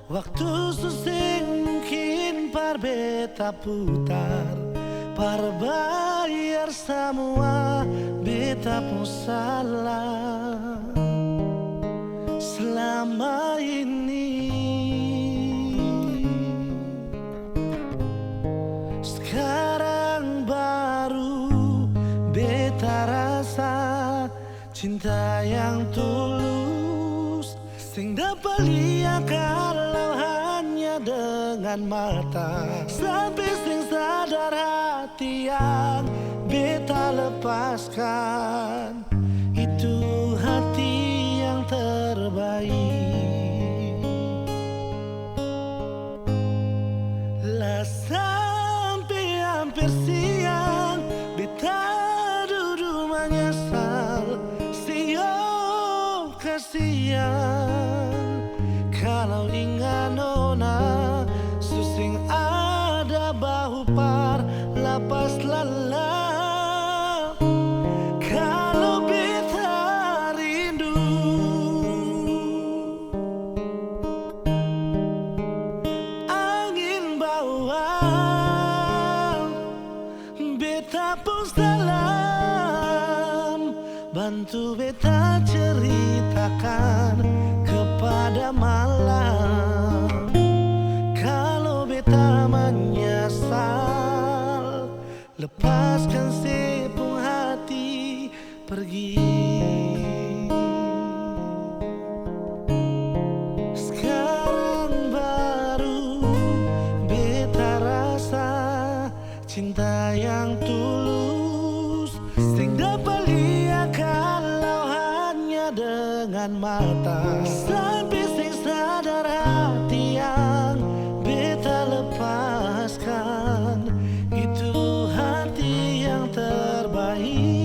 Waktu susing mungkin par beta putar, par bayar semua beta pun salah selama ini. Sekarang baru beta rasa cinta yang tulus, sing dapat lihat kalau hanya dengan mata. Sampai sing sadar hati yang beta lepaskan, itu hati yang terbaik. Lah sampai hampir siang beta duduk menyesal, siap kasihan kalau ingat nona susing ada bahu par lapas lalang. Kalau beta rindu angin bawang, beta pun salam, bantu beta ceritakan kepada malam. Kalau beta menyesal, lepaskan sepung hati pergi. Sekarang baru beta rasa cinta yang tulus, sing dapat lihat kalau hanya dengan mata. Sampai sing sadar hati yang beta lepaskan, itu hati yang terbaik.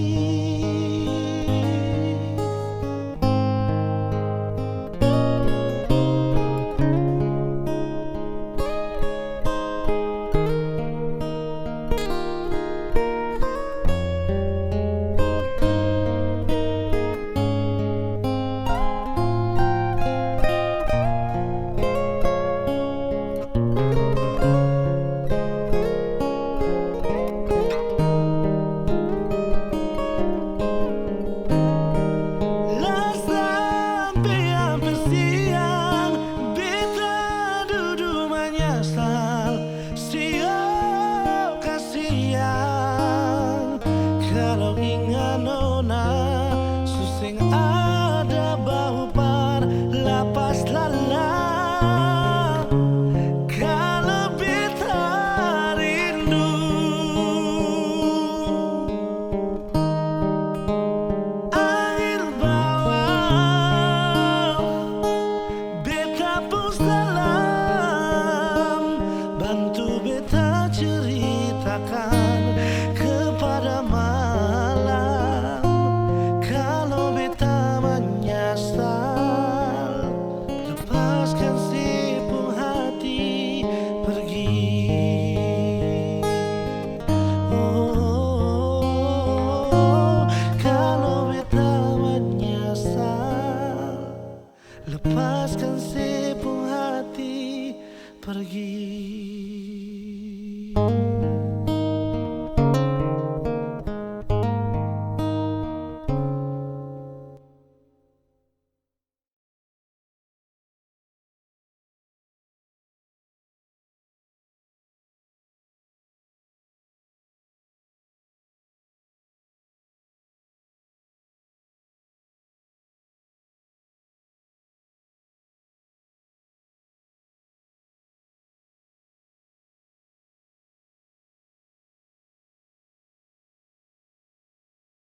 Kalau ingat nona susing ada bahu par lapas lalang. Kalau beta rindu air bawang, beta pun salam, bantu beta ceritakan kepada malam. Kalau beta menyesal, lepaskan sepung hati pergi. Oh, kalau beta menyesal, lepaskan sepung hati pergi.